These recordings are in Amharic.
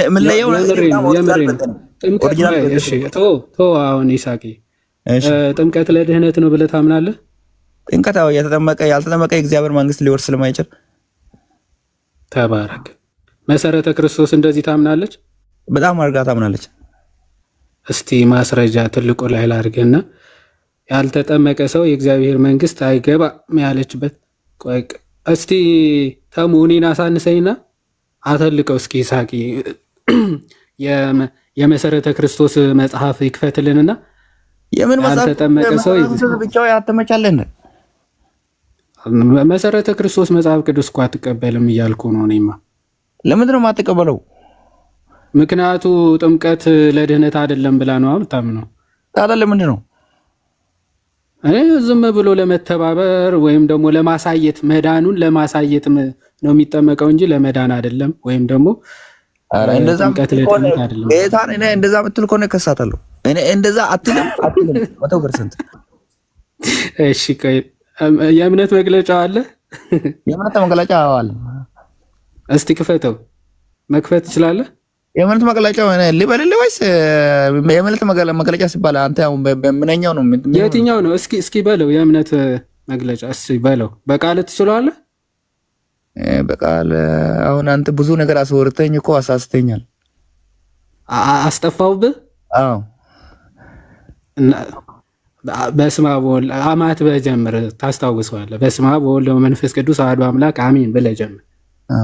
ምን ለየው የምሬን ጥምቀት ላይ እሺ አሁን ይሳቂ ጥምቀት ለድህነት ነው ብለህ ታምናለህ? ጥምቀት ያልተጠመቀ የእግዚአብሔር መንግስት ሊወርስ ስለማይችል ተባረክ። መሰረተ ክርስቶስ እንደዚህ ታምናለች? በጣም አድርጋ ታምናለች። እስቲ ማስረጃ ትልቁ ላይ ላድርግና ያልተጠመቀ ሰው የእግዚአብሔር መንግስት አይገባም ያለችበት። ቆይ እስቲ ተሙ እኔን አሳንሰኝና አተልቀው እስኪ ይሳቂ የመሰረተ ክርስቶስ መጽሐፍ ይክፈትልንና የምን መጽሐፍ ያልተጠመቀ ሰው ብቻው ያተመቻለን። መሰረተ ክርስቶስ መጽሐፍ ቅዱስ እኮ አትቀበልም እያልኩ ነው እኔማ። ለምንድን ነው የማትቀበለው? ምክንያቱ ጥምቀት ለድህነት አይደለም ብላ ነው የምታምነው። ታዲያ ለምንድን ነው? ዝም ብሎ ለመተባበር ወይም ደግሞ ለማሳየት መዳኑን ለማሳየት ነው የሚጠመቀው እንጂ ለመዳን አይደለም። ወይም ደግሞ እንደዛ ጥምቀት ለድህነት አይደለም። ጌታን እኔ እንደዛ ምትል ከሆነ እከሳታለሁ። እኔ እንደዛ አትልም 100%። እሺ ቆይ የእምነት መግለጫ አለ? የእምነት መግለጫ አለ። እስቲ ክፈተው። መክፈት ትችላለህ? የእምነት መግለጫ ልበልልህ ወይስ የእምነት መግለጫ ሲባል አንተ ያው በምንኛው ነው? የትኛው ነው? እስኪ በለው። የእምነት መግለጫ እስኪ በለው። በቃል ትችላለህ? በቃል አሁን አንተ ብዙ ነገር አስወርተኝ እኮ አሳስተኛል። አስጠፋውብህ? አዎ። በስመ አብ ወወልድ አማት በጀምር ታስታውሰዋለህ። በስመ አብ ወወልድ ወመንፈስ ቅዱስ አሐዱ አምላክ አሜን ብለህ ጀምር።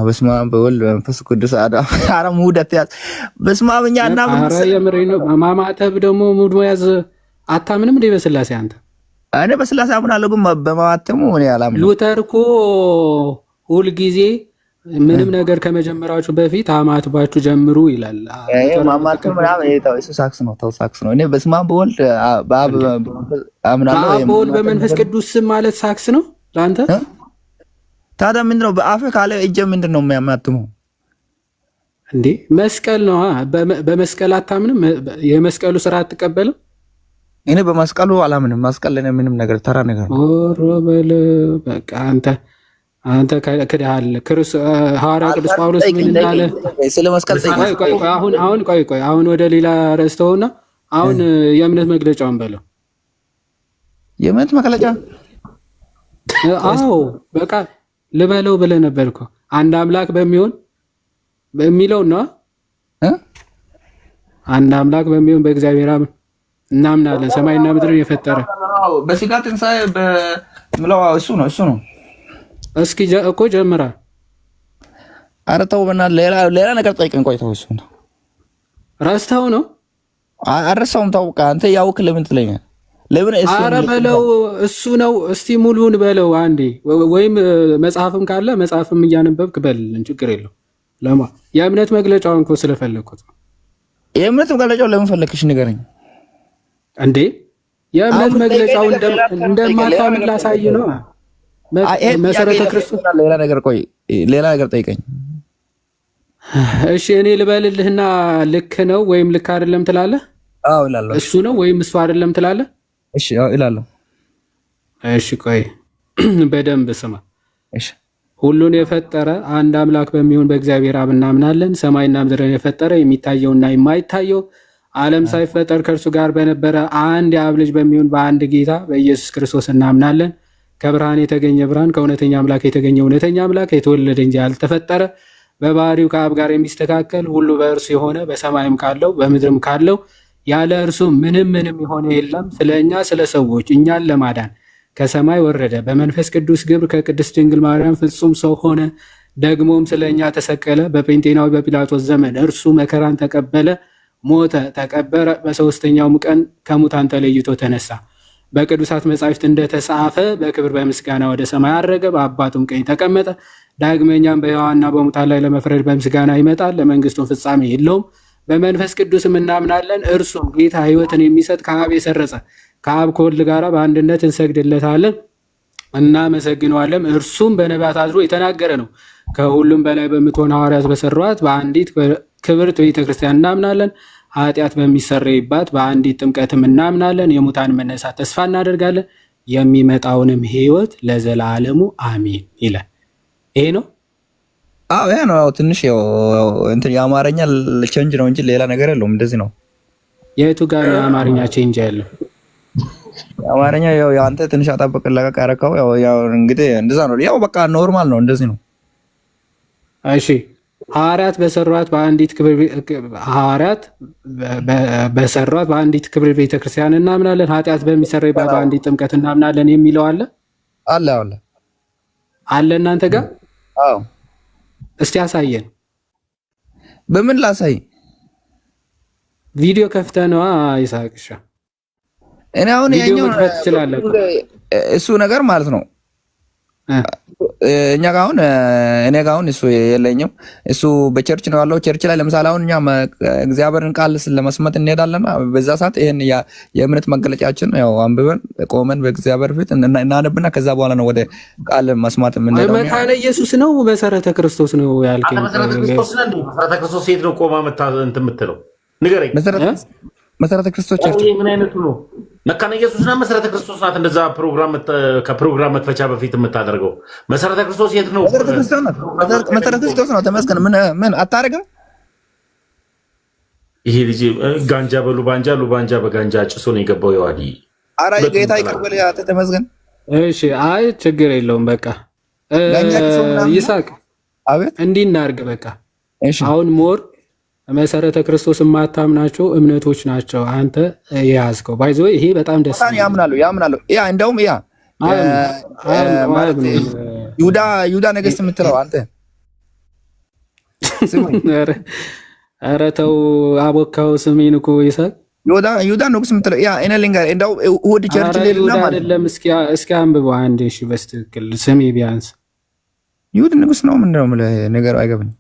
በስመ አብ ወወልድ ወመንፈስ ቅዱስ አሐዱ አረ ሙድ አትያዝ። በስመ አብ እኛ እና ኧረ የምሬን ነው። ማማተብ ደግሞ ሙድ መያዝ አታምንም እንዴ በስላሴ አንተ? እኔ በስላሴ አምናለሁ ግን በማማተሙ እኔ አላምንም። ሉተር እኮ ሁልጊዜ ምንም ነገር ከመጀመራችሁ በፊት አማትባችሁ ጀምሩ ይላል። ማማተብ ምናምን እሱ ሳክስ ነው፣ ተው ሳክስ ነው። እኔ በስመ አብ ወወልድ በአብ አምናለሁ። በአብ በወልድ በመንፈስ ቅዱስ ስም ማለት ሳክስ ነው ለአንተ? ታዲያ ምንድን ነው በአፍህ ካለ እጀ ምንድን ነው የሚያማትመው እንዴ? መስቀል ነው። በመስቀል አታምንም? የመስቀሉ ስራ አትቀበልም? እኔ በመስቀሉ አላምንም። መስቀል ለኔ ምንም ነገር ተራ ነገር ነው። ኦሮበል በቃ አንተ ክዳል። ሐዋርያ ቅዱስ ጳውሎስ ምን እንዳለ ስለ መስቀል አሁን ወደ ሌላ ርዕስ ተውና አሁን የእምነት መግለጫውን በለው። የእምነት መግለጫ አዎ በቃ ልበለው ብለህ ነበር እኮ አንድ አምላክ በሚሆን በሚለው ነው። አንድ አምላክ በሚሆን በእግዚአብሔር አብ እናምናለን፣ ሰማይና ምድርን የፈጠረ በሥጋ ትንሣኤ በምለው እሱ ነው። እስኪ እኮ ጀምራ። ኧረ ተው በእናትህ ሌላ ነገር ጠይቀን። ቆይ ተው፣ እሱ ነው ረስተኸው ነው? አልረሳሁም። ታውቃ አንተ ያውክ ለምን ትለኛለህ? ለምን እሱ? ኧረ በለው እሱ ነው። እስቲ ሙሉውን በለው አንዴ፣ ወይም መጽሐፍም ካለ መጽሐፍም እያነበብክ በልልን፣ ችግር የለው። የእምነት መግለጫውን እኮ ስለፈለግኩት ነው። የእምነት መግለጫው ለምን ፈለግሽ ንገረኝ እንዴ። የእምነት መግለጫው እንደማታምን ላሳይ ነው። መሰረተ ክርስቶስ ሌላ ነገር ጠይቀኝ። እሺ እኔ ልበልልህና ልክ ነው ወይም ልክ አይደለም ትላለህ? አዎ እላለሁ። እሱ ነው ወይም እሱ አይደለም ትላለህ? እሺ አዎ እላለሁ። እሺ ቆይ በደንብ ስማ። እሺ ሁሉን የፈጠረ አንድ አምላክ በሚሆን በእግዚአብሔር አብ እናምናለን። ሰማይና ምድርን የፈጠረ የሚታየውና የማይታየው ዓለም ሳይፈጠር ከእርሱ ጋር በነበረ አንድ የአብ ልጅ በሚሆን በአንድ ጌታ በኢየሱስ ክርስቶስ እናምናለን። ከብርሃን የተገኘ ብርሃን፣ ከእውነተኛ አምላክ የተገኘ እውነተኛ አምላክ፣ የተወለደ እንጂ ያልተፈጠረ፣ በባህሪው ከአብ ጋር የሚስተካከል፣ ሁሉ በእርሱ የሆነ፣ በሰማይም ካለው በምድርም ካለው ያለ እርሱ ምንም የሆነ የለም። ስለ እኛ ስለ ሰዎች እኛን ለማዳን ከሰማይ ወረደ። በመንፈስ ቅዱስ ግብር ከቅድስት ድንግል ማርያም ፍጹም ሰው ሆነ። ደግሞም ስለ እኛ ተሰቀለ። በጴንጤናዊ በጲላጦስ ዘመን እርሱ መከራን ተቀበለ፣ ሞተ፣ ተቀበረ። በሦስተኛውም ቀን ከሙታን ተለይቶ ተነሳ። በቅዱሳት መጻሕፍት እንደተጻፈ በክብር በምስጋና ወደ ሰማይ አረገ፣ በአባቱም ቀኝ ተቀመጠ። ዳግመኛም በሕያዋንና በሙታን ላይ ለመፍረድ በምስጋና ይመጣል፣ ለመንግስቱም ፍጻሜ የለውም። በመንፈስ ቅዱስም እናምናለን፣ እርሱም ጌታ ሕይወትን የሚሰጥ ከአብ የሰረጸ ከአብ ከወልድ ጋር በአንድነት እንሰግድለታለን፣ እናመሰግነዋለን። እርሱም በነቢያት አድሮ የተናገረ ነው። ከሁሉም በላይ በምትሆን ሐዋርያት በሰሯት በአንዲት ክብርት ቤተክርስቲያን እናምናለን። ኃጢአት በሚሰረይባት በአንዲት ጥምቀትም እናምናለን። የሙታን መነሳት ተስፋ እናደርጋለን፣ የሚመጣውንም ሕይወት ለዘላለሙ አሜን ይላል። ይሄ ነው። አዎ ያ ነው ትንሽ ያው እንትን የአማርኛ ቼንጅ ነው እንጂ ሌላ ነገር የለውም። እንደዚህ ነው። የቱ ጋር ነው የአማርኛ ቼንጅ ያለው? የአማርኛ ያው አንተ ትንሽ አጣበቅ ለቀቅ ያረካው ያው እንግዲህ እንደዛ ነው። ያው በቃ ኖርማል ነው፣ እንደዚህ ነው። እሺ ሐዋርያት በሰሯት በአንዲት ክብር ቤተክርስቲያን እናምናለን፣ ኃጢአት በሚሰረይ በአንዲት ጥምቀት እናምናለን የሚለው አለ አለ እናንተ ጋር? አዎ። እስቲ አሳየን። በምን ላሳይ? ቪዲዮ ከፍተህ ነዋ ይሳቅሻ። እኔ አሁን ያኛው እሱ ነገር ማለት ነው። እኛ ጋር አሁን እሱ የለኝም። እሱ በቸርች ነው ያለው። ቸርች ላይ ለምሳሌ አሁን እኛ እግዚአብሔርን ቃል ለመስማት እንሄዳለን። በዛ ሰዓት ይሄን የእምነት መገለጫችን ያው አንብበን ቆመን በእግዚአብሔር ፊት እናነብና ከዛ በኋላ ነው ወደ ቃል መስማት የምንሄደው። መካነ ኢየሱስ ነው መሰረተ ክርስቶስ ነው ያልከኝ? መሰረተ ክርስቶስ ነው። መሰረተ ክርስቶስ የት ነው ቆማ እንትን የምትለው ንገረኝ። መሰረተ ክርስቶስ ቸርች ምን አይነቱ ነው? መካነ ኢየሱስና መሰረተ ክርስቶስ ናት። እንደዛ ከፕሮግራም መክፈቻ በፊት የምታደርገው መሰረተ ክርስቶስ የት ነው? መሰረተ ክርስቶስ ነው። ተመስገን። ምን አታረግም? ይሄ ልጅ ጋንጃ በሉባንጃ ሉባንጃ በጋንጃ ጭሶ ነው የገባው። የዋዲ ኧረ ጌታ ይቀበል። ተመስገን። እሺ፣ አይ ችግር የለውም። በቃ ይሳቅ፣ አቤት፣ እንዲህ እናድርግ። በቃ እሺ፣ አሁን ሞር መሰረተ ክርስቶስ የማታምናቸው እምነቶች ናቸው አንተ የያዝከው። ባይዞ ይሄ በጣም ደስ ያምናሉ። ያ እንደውም ያ ይሁዳ ነገስት የምትለው አንተ ኧረ ተው አቦካው ስሜን እኮ ይሳቅ። ይሁዳ ንጉስ የምትለው ያ እኔ ልንገርህ፣ እንደው እሑድ ቸርች ሌልና ማለት አይደለም። እስኪ አንብበው አንዴ። እሺ በስትክክል ስሜ ቢያንስ ይሁዳ ንጉስ ነው ምንድነው የምልህ ነገር አይገባኝም።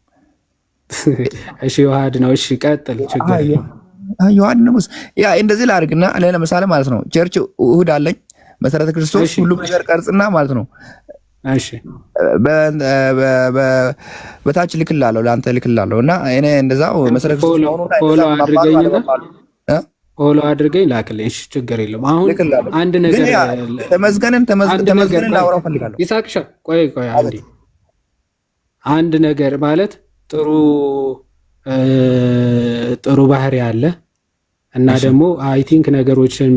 እሺ ይዋሃድ ነው። እሺ ቀጥል። ችግር ይዋሃድ ንጉስ ያ እንደዚህ ላድርግና ለምሳሌ ማለት ነው ቸርች እሑድ አለኝ መሰረተ ክርስቶስ ሁሉም ነገር ቀርጽና ማለት ነው። እሺ በታች ልክላለሁ፣ ለአንተ ልክላለሁ እና እኔ እንደዛው መሰረተ ክርስቶስ ነው ፎሎ አድርገኝ ላክልኝ። እሺ ችግር የለም። አሁን አንድ ነገር ተመስገንን ላወራው ፈልጋለሁ። ይሳቅሻ ቆይ አንድ ነገር ማለት ጥሩ ባህሪ አለ እና ደግሞ አይ ቲንክ ነገሮችን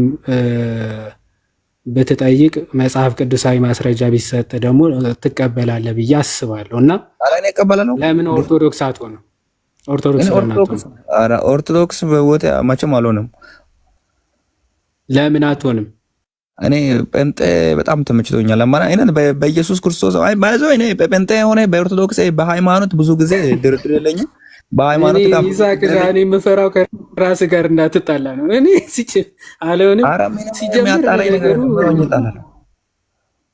በተጠይቅ መጽሐፍ ቅዱሳዊ ማስረጃ ቢሰጥ ደግሞ ትቀበላለህ ብዬ አስባለሁ። እና ለምን ኦርቶዶክስ አትሆንም? ኦርቶዶክስ በቦታ መቼም አልሆንም። ለምን አትሆንም? እኔ ጴንጤ በጣም ተመችቶኛል። አማና በኢየሱስ ክርስቶስ እኔ በጴንጤ ሆነ በኦርቶዶክስ በሃይማኖት ብዙ ጊዜ ድርድር የለኝም። በሃይማኖት እኔ የምፈራው ከራስ ጋር እንዳትጣላ ነው። እኔ አለሆንም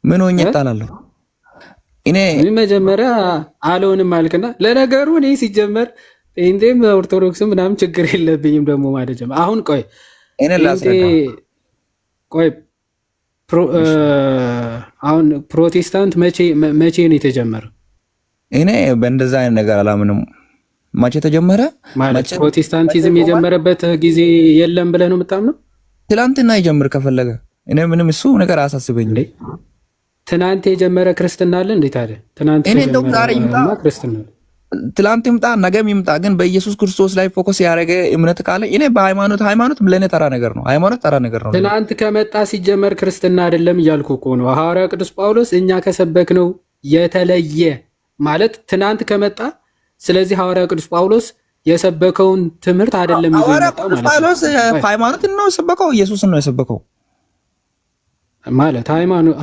ምን ሆኜ እጣላለሁ? እኔ መጀመሪያ አለሆንም አልክና፣ ለነገሩ እኔ ሲጀመር ጴንጤም ኦርቶዶክስም ምናምን ችግር የለብኝም ደግሞ ማለት ጀመር። አሁን ቆይ አሁን ፕሮቴስታንት መቼ ነው የተጀመረው? እኔ በእንደዛ አይነት ነገር አላምንም። መቼ ተጀመረ ማለት ፕሮቴስታንቲዝም የጀመረበት ጊዜ የለም ብለህ ነው የምታምነው? ትላንትና ይጀምር ከፈለገ እኔ ምንም እሱ ነገር አያሳስበኝም። ትናንት የጀመረ ክርስትና አለ እንዴት አለ? ትናንት ክርስትና ትላንት ይምጣ ነገም ይምጣ፣ ግን በኢየሱስ ክርስቶስ ላይ ፎከስ ያደረገ እምነት ካለ እኔ ሃይማኖት ለእኔ ተራ ነገር ነው። ሃይማኖት ተራ ነገር ነው። ትናንት ከመጣ ሲጀመር ክርስትና አይደለም እያልኩ እኮ ነው። ሐዋርያው ቅዱስ ጳውሎስ እኛ ከሰበክነው የተለየ ማለት ትናንት ከመጣ፣ ስለዚህ ሐዋርያው ቅዱስ ጳውሎስ የሰበከውን ትምህርት አይደለም ይዞ የመጣው ማለት ነው። ጳውሎስ ሃይማኖት ነው የሰበከው፣ ኢየሱስን ነው የሰበከው ማለት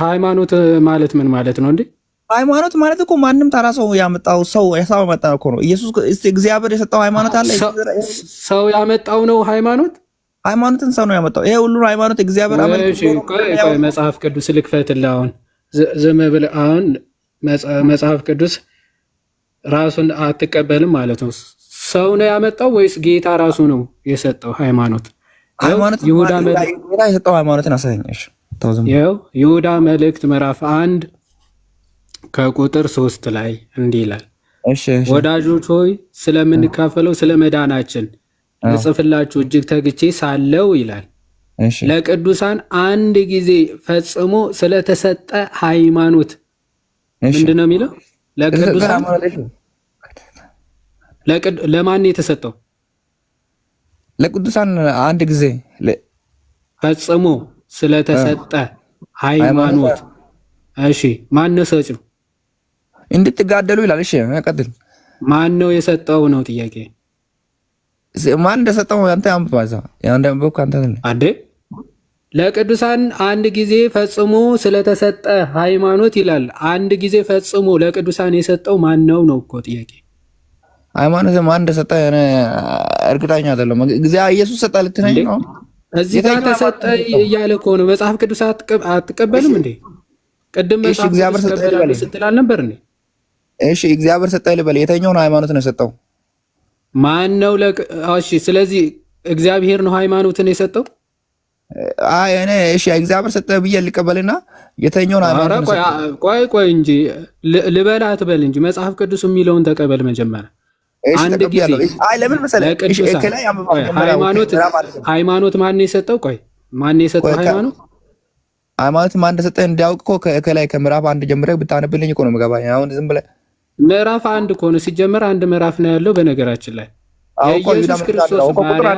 ሃይማኖት ማለት ምን ማለት ነው እንዴ? ሃይማኖት ማለት እኮ ማንም ተራ ሰው ያመጣው ሰው ያመጣው እኮ ነው። ኢየሱስ እግዚአብሔር የሰጠው ሃይማኖት አለ። ሰው ያመጣው ነው ሃይማኖት። ሃይማኖትን ሰው ነው ያመጣው። ይሄ ሁሉ ሃይማኖት እግዚአብሔር ቆይ መጽሐፍ ቅዱስ ልክፈትልህ። አሁን ዝም ብለህ አሁን መጽሐፍ ቅዱስ ራሱን አትቀበልም ማለት ነው። ሰው ነው ያመጣው ወይስ ጌታ ራሱ ነው የሰጠው ሃይማኖት? ይሁዳ የሰጠው ሃይማኖትን አሳየኝ። ይሁዳ መልእክት ምዕራፍ 1 ከቁጥር 3 ላይ እንዲህ ይላል፣ ወዳጆች ሆይ ስለምንካፈለው ስለ መዳናችን ልጽፍላችሁ እጅግ ተግቼ ሳለው ይላል ለቅዱሳን አንድ ጊዜ ፈጽሞ ስለተሰጠ ሃይማኖት። ምንድን ነው የሚለው? ለቅዱሳን ለማን የተሰጠው? ለቅዱሳን አንድ ጊዜ ፈጽሞ ስለተሰጠ ሃይማኖት። እሺ ማን ነው ሰጪው? እንድትጋደሉ ይላል። እሺ ቀጥል። ማን ነው የሰጠው ነው ጥያቄ። ማን እንደሰጠው አንተ አንብባዛ አንተ አንብበው አንተ አዴ ለቅዱሳን አንድ ጊዜ ፈጽሞ ስለተሰጠ ሃይማኖት ይላል። አንድ ጊዜ ፈጽሞ ለቅዱሳን የሰጠው ማን ነው ነው እኮ ጥያቄ። ሃይማኖት ማን እንደሰጠ እርግጠኛ አይደለም። እግዚአብሔር ኢየሱስ ሰጠ ልትነኝ ነው። እዚህ ጋር ተሰጠ እያለ እኮ ነው። መጽሐፍ ቅዱስ አትቀበልም እንዴ? ቅድም መጽሐፍ ቅዱስ ተቀበላለሁ ስትል አልነበር እንዴ? እሺ እግዚአብሔር ሰጠ ልበል። የተኛውን ሃይማኖት ነው የሰጠው? ማን ነው? እሺ ስለዚህ እግዚአብሔር ነው ሃይማኖትን የሰጠው? አይ እኔ እሺ እግዚአብሔር ሰጠ ብዬ ልቀበልና የተኛውን ሃይማኖት ነው። ቆይ እንጂ ልበላ አትበል እንጂ መጽሐፍ ቅዱስ የሚለውን ተቀበል መጀመሪያ። አንድ ጊዜ አይ ለምን መሰለህ ሃይማኖት ማን ነው የሰጠው? ቆይ ማን ነው የሰጠው ሃይማኖት? ሃይማኖት ማን እንደሰጠ እንዲያውቅ እኮ ከላይ ከምዕራፍ 1 ጀምረህ ብታነብልኝ እኮ ነው የምገባኝ። አሁን ዝም ብለህ ምዕራፍ 1 እኮ ነው ሲጀመር፣ አንድ ምዕራፍ ነው ያለው። በነገራችን ላይ የኢየሱስ ክርስቶስ ባሪያ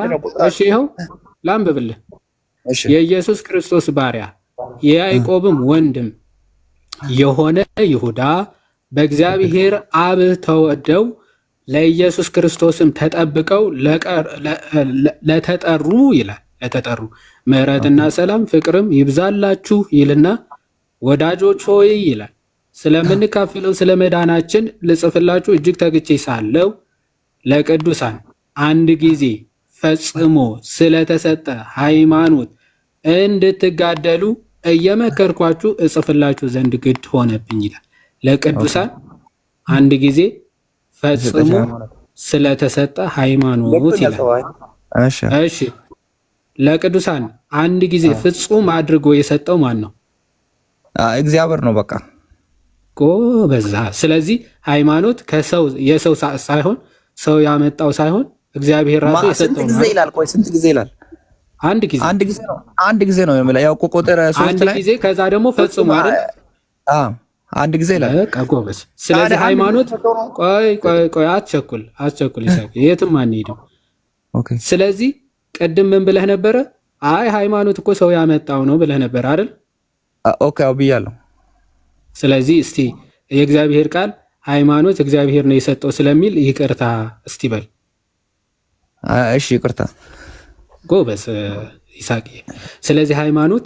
እሺ፣ ይኸው ላንብብልህ። የኢየሱስ ክርስቶስ ባሪያ የያዕቆብም ወንድም የሆነ ይሁዳ በእግዚአብሔር አብ ተወደው ለኢየሱስ ክርስቶስም ተጠብቀው ለተጠሩ ይላል። ለተጠሩ ምሕረትና ሰላም ፍቅርም ይብዛላችሁ ይልና ወዳጆች ሆይ ይላል ስለምንካፈለው ስለ መዳናችን ልጽፍላችሁ እጅግ ተግቼ ሳለው ለቅዱሳን አንድ ጊዜ ፈጽሞ ስለተሰጠ ሃይማኖት እንድትጋደሉ እየመከርኳችሁ እጽፍላችሁ ዘንድ ግድ ሆነብኝ ይላል። ለቅዱሳን አንድ ጊዜ ፈጽሞ ስለተሰጠ ሃይማኖት ይላል። እሺ ለቅዱሳን አንድ ጊዜ ፍጹም አድርጎ የሰጠው ማን ነው? እግዚአብሔር ነው። በቃ በዛ። ስለዚህ ሃይማኖት ከሰው የሰው ሳይሆን ሰው ያመጣው ሳይሆን እግዚአብሔር ራሱ የሰጠው ነው ይላል። ቆይ ስንት ጊዜ ይላል? አንድ ጊዜ ነው። አንድ ጊዜ ነው የሚለው ያው ቁጥር 3 ላይ አንድ ጊዜ ከዛ ደግሞ ፈጽሞ አይደል? አንድ ጊዜ ይላል። በቃ ጎበዝ። ስለዚህ ሃይማኖት ቆይ አትቸኩል ይሳቅ፣ የትም አንሄድም። ኦኬ። ስለዚህ ቅድም ምን ብለህ ነበረ? አይ ሃይማኖት እኮ ሰው ያመጣው ነው ብለህ ነበር አይደል? ኦኬ አው ብያለሁ። ስለዚህ እስቲ የእግዚአብሔር ቃል ሃይማኖት እግዚአብሔር ነው የሰጠው ስለሚል ይቅርታ እስቲ በል። እሺ ይቅርታ። ጎበዝ ይሳቅ። ስለዚህ ሃይማኖት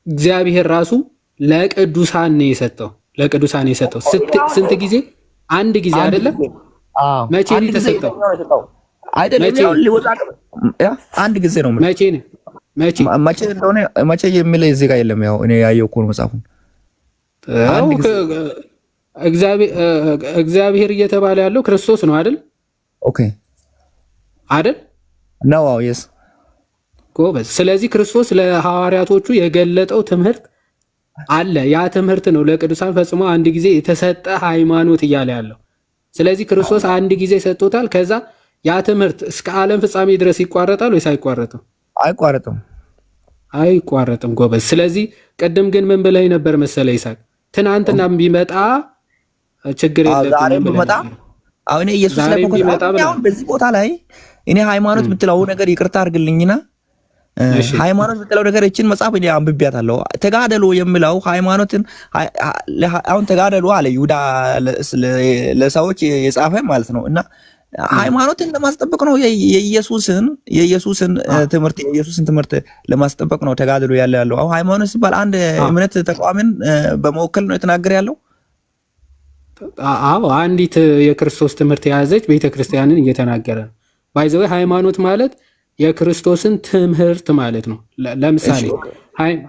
እግዚአብሔር ራሱ ለቅዱሳን ነው የሰጠው። ለቅዱሳን የሰጠው ስንት ጊዜ? አንድ ጊዜ አይደለም? መቼ ነው የተሰጠው? አይደለም አንድ ጊዜ ነው። መቼ እንደሆነ መቼ የሚል እዚህ ጋር የለም። ያው እኔ ያየው እኮ ነው መጽሐፉን። እግዚአብሔር እየተባለ ያለው ክርስቶስ ነው አይደል? ኦኬ አይደል ነው? አዎ የስ ጎበዝ። ስለዚህ ክርስቶስ ለሐዋርያቶቹ የገለጠው ትምህርት አለ። ያ ትምህርት ነው ለቅዱሳን ፈጽሞ አንድ ጊዜ የተሰጠ ሃይማኖት እያለ ያለው። ስለዚህ ክርስቶስ አንድ ጊዜ ሰጥቶታል። ከዛ ያ ትምህርት እስከ ዓለም ፍጻሜ ድረስ ይቋረጣል ወይስ አይቋረጥም? አይቋረጥም። ጎበዝ። ስለዚህ ቅድም ግን ምን ብለህ ነበር መሰለህ ይሳቅ? ትናንትናም ቢመጣ ችግር የለብንም። አሁን ኢየሱስ ላይ በዚህ ቦታ ላይ እኔ ሃይማኖት የምትለው ነገር ይቅርታ አድርግልኝና ሃይማኖት የምትለው ነገር እችን መጽሐፍ እኔ አንብቤያታለሁ። ተጋደሉ የሚለው ሃይማኖትን አሁን ተጋደሉ አለ ይሁዳ ለሰዎች የጻፈ ማለት ነው። እና ሃይማኖትን ለማስጠበቅ ነው የኢየሱስን ትምህርት ለማስጠበቅ ነው ተጋደሉ ያለው። አሁን ሃይማኖት ሲባል አንድ እምነት ተቋምን በመወከል ነው የተናገረ ያለው። አዎ አንዲት የክርስቶስ ትምህርት የያዘች ቤተክርስቲያንን እየተናገረ ነው። ባይዘው ሃይማኖት ማለት የክርስቶስን ትምህርት ማለት ነው። ለምሳሌ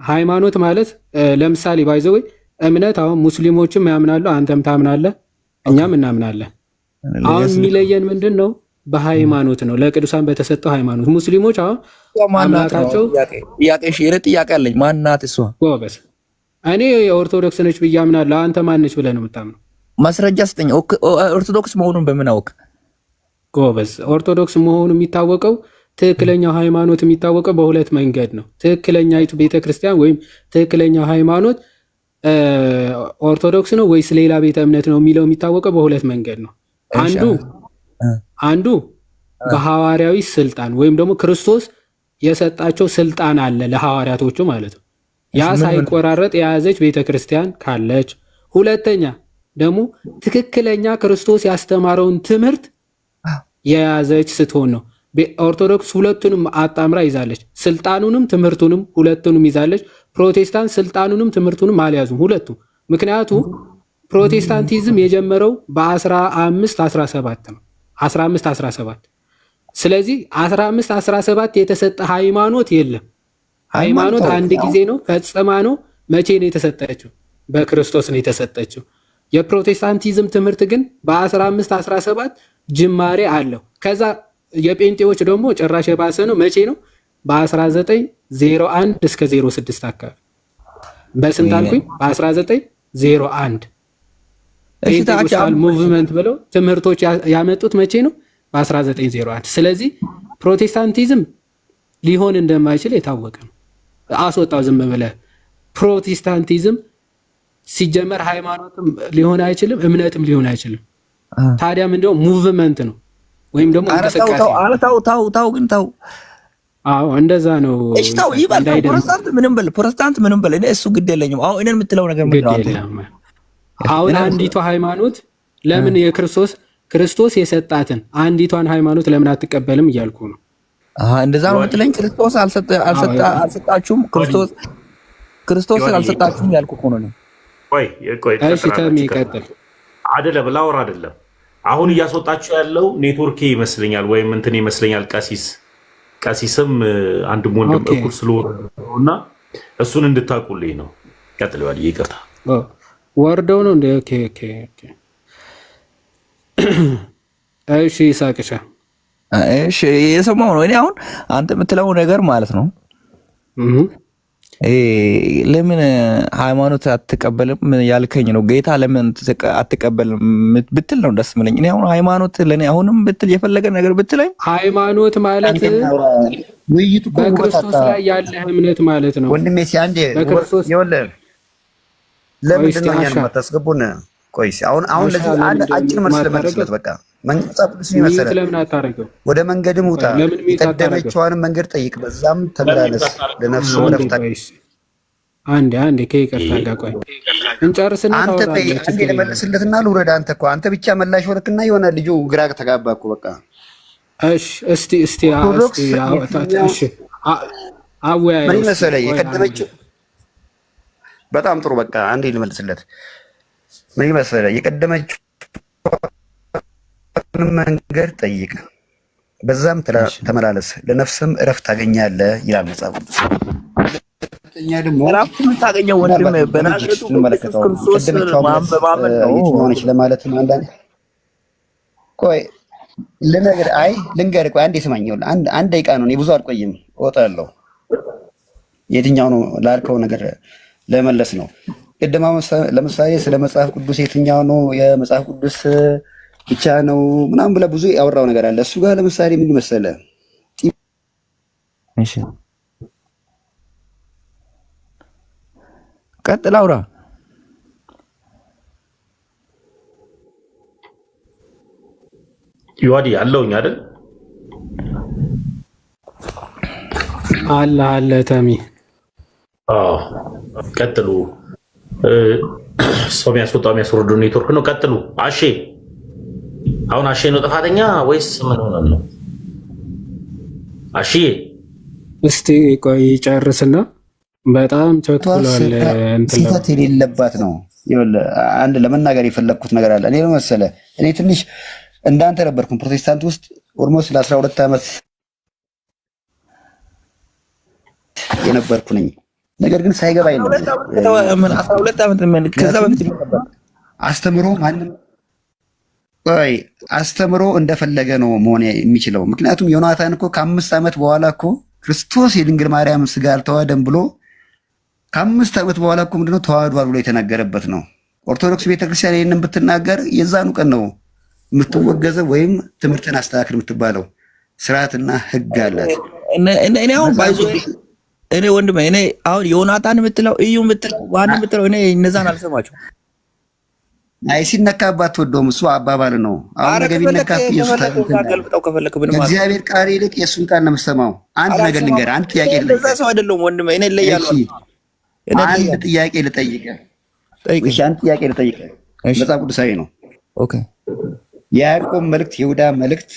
ሃይማኖት ማለት ለምሳሌ ባይዘው እምነት አሁን ሙስሊሞችም ያምናሉ፣ አንተም ታምናለህ፣ እኛም እናምናለን። አሁን የሚለየን ምንድን ነው? በሃይማኖት ነው። ለቅዱሳን በተሰጠው ሃይማኖት ሙስሊሞች አሁን አምላካቸው ጥያቄ አለኝ። ማናት እሷ? ጎበዝ። እኔ የኦርቶዶክስ ነች ብዬ አምናለሁ። አንተ ማነች ብለህ ነው የምታምነው? ማስረጃ ስጠኝ። ኦርቶዶክስ መሆኑን በምን አወቅ? ጎበዝ። ኦርቶዶክስ መሆኑ የሚታወቀው ትክክለኛው ሃይማኖት የሚታወቀው በሁለት መንገድ ነው። ትክክለኛይቱ ቤተክርስቲያን ወይም ትክክለኛው ሃይማኖት ኦርቶዶክስ ነው ወይስ ሌላ ቤተ እምነት ነው የሚለው የሚታወቀው በሁለት መንገድ ነው። አንዱ አንዱ በሐዋርያዊ ስልጣን ወይም ደግሞ ክርስቶስ የሰጣቸው ስልጣን አለ ለሐዋርያቶቹ ማለት ነው። ያ ሳይቆራረጥ የያዘች ቤተክርስቲያን ካለች፣ ሁለተኛ ደግሞ ትክክለኛ ክርስቶስ ያስተማረውን ትምህርት የያዘች ስትሆን ነው። ኦርቶዶክስ ሁለቱንም አጣምራ ይዛለች። ስልጣኑንም ትምህርቱንም ሁለቱንም ይዛለች። ፕሮቴስታንት ስልጣኑንም ትምህርቱንም አልያዙም ሁለቱም። ምክንያቱም ፕሮቴስታንቲዝም የጀመረው በ1517 ነው። 1517 ስለዚህ 1517 የተሰጠ ሃይማኖት የለም። ሃይማኖት አንድ ጊዜ ነው፣ ፈጽማ ነው። መቼ ነው የተሰጠችው? በክርስቶስ ነው የተሰጠችው። የፕሮቴስታንቲዝም ትምህርት ግን በ1517 ጅማሬ አለው። ከዛ የጴንጤዎች ደግሞ ጭራሽ የባሰ ነው። መቼ ነው? በ1901 እስከ 06 አካባቢ። በስንት አልኩኝ? በ1901 ፔንቴኮስታል ሙቭመንት ብለው ትምህርቶች ያመጡት መቼ ነው? በ1901። ስለዚህ ፕሮቴስታንቲዝም ሊሆን እንደማይችል የታወቀ ነው። አስወጣው ዝም ብለህ። ፕሮቴስታንቲዝም ሲጀመር ሃይማኖትም ሊሆን አይችልም፣ እምነትም ሊሆን አይችልም። ታዲያ ምንድነው? ሙቭመንት ነው ወይም ደግሞ እንቅስቃሴ። ተው ግን ተው። አዎ እንደዛ ነው። እሺ ተው ይባል። ፕሮቴስታንት ምንም በል እኔ እሱ ግድ የለኝም። አሁን እኔን የምትለው ነገር ምንድን ነው? አሁን አንዲቷ ሃይማኖት ለምን ክርስቶስ የሰጣትን አንዲቷን ሃይማኖት ለምን አትቀበልም እያልኩ ነው። እንደዛ ነው የምትለኝ? ክርስቶስ አልሰጣችሁም፣ ክርስቶስን አልሰጣችሁም ያልኩ እኮ ነው። ቆይ እሺ ተሚ ቀጥል። አይደለም ላወራ አይደለም። አሁን እያስወጣችሁ ያለው ኔትወርክ ይመስለኛል ወይም እንትን ይመስለኛል። ቀሲስም አንድም ወንድም እኩል ስለሆነና እሱን እንድታቁልኝ ነው። ቀጥል ይዋል። ይቅርታ ወርደው ነው እንደ ኦኬ። እሺ ይሳቅሻ። እሺ የሰማው ነው። እኔ አሁን አንተ የምትለው ነገር ማለት ነው ለምን ሃይማኖት አትቀበልም ያልከኝ ነው። ጌታ ለምን አትቀበልም ብትል ነው ደስ የሚለኝ። እኔ አሁን ሃይማኖት ለኔ አሁንም ብትል የፈለገ ነገር ብትለኝ ሃይማኖት ማለት ውይይቱ በክርስቶስ ላይ ያለ እምነት ማለት ነው። ወንድሜ ሲያንዴ ይወልህ ለምንድን ነው ያን ማታስገቡን? ቆይስ አሁን ለዚህ አንድ አጭር መልስ ለመልስለት በቃ መንገድ ቅዱስ ይመስላል። ለምን አታረገው? ወደ መንገድም ውጣ፣ የቀደመችዋንም መንገድ ጠይቅ፣ በዛም ተመላለስ፣ ለነፍሱ ረፍታ። አንዴ ከይቅርታ ጋር ቆይ እንጨርስና አንተ ጠይቅ። አንዴ ለመልስለትና ልውረድ። አንተ እኮ አንተ ብቻ መላሽ ወርክና የሆነ ልጁ ግራ ተጋባ እኮ በቃ። እስቲ አወያይ ምን መሰለህ የቀደመችው በጣም ጥሩ በቃ አንዴ ልመልስለት። ምን መሰለህ የቀደመችው መንገድ ጠይቅ፣ በዛም ተመላለስ፣ ለነፍስም እረፍት ታገኛለህ ይላል መጽሐፍ ቅዱስ። ሁለተኛ ደግሞ እረፍት የምታገኘው ወንድም በናዝሬቱ ክርስቶስ በማመን ነው ለማለት ነው። ቆይ ልንገርህ፣ ቆይ አንዴ ስማኝ። አንድ ደቂቃ ነው፣ እኔ ብዙ አልቆይም፣ እወጣለሁ። የትኛው ነው ላልከው ነገር ለመለስ ነው። ቅድማ ለምሳሌ ስለ መጽሐፍ ቅዱስ የትኛው ነው የመጽሐፍ ቅዱስ ብቻ ነው ምናምን ብለህ ብዙ ያወራው ነገር አለ። እሱ ጋር ለምሳሌ ምን መሰለህ? እሺ ቀጥል አውራ። ይዋዲ አለውኝ አይደል? አለ ተሚ። ቀጥሉ። ሰው የሚያስወጣው የሚያስወርደው ኔትወርክ ነው። ቀጥሉ። አሁን አሼ ነው ጥፋተኛ ወይስ ምን ሆነ ነው? አሼ እስቲ ቆይ ጨርስና። በጣም ቸኩሏል። ስህተት የሌለባት ነው። ይኸውልህ አንድ ለመናገር የፈለግኩት ነገር አለ። እኔ መሰለህ እኔ ትንሽ እንዳንተ ነበርኩኝ ፕሮቴስታንት ውስጥ ኦልሞስት ለ12 ዓመት የነበርኩ ነኝ። ነገር ግን ሳይገባኝ ነው 12 ዓመት ምን ከዛ በፊት ነበር አስተምሮ ማንም አስተምሮ እንደፈለገ ነው መሆን የሚችለው። ምክንያቱም ዮናታን እኮ ከ5 ዓመት በኋላ እኮ ክርስቶስ የድንግል ማርያም ስጋ አልተዋሃደም ብሎ ከ5 ዓመት በኋላ እኮ ምንድነው ተዋህዷል ብሎ የተናገረበት ነው። ኦርቶዶክስ ቤተክርስቲያን ይህንን ብትናገር የዛኑ ቀን ነው የምትወገዘው ወይም ትምህርትን አስተካክል የምትባለው። ስርዓትና ህግ አላት። እኔ አሁን ባይዞ እኔ ወንድሜ እኔ አሁን ዮናታን የምትለው እዩ የምትለው ዋን የምትለው እኔ እነዛን አልሰማቸውም። አይ ሲነካባት አትወደውም። እሱ አባባል ነው። አሁን ነገ ቢነካብህ እግዚአብሔር ቃል ይልቅ የእሱን ቃል ነው የምትሰማው። አንድ ነገር ልንገርህ፣ አንድ ጥያቄ ልጠይቅህ። መጽሐፍ ቅዱሳዊ ነው። የያዕቆብ መልእክት፣ የይሁዳ መልእክት፣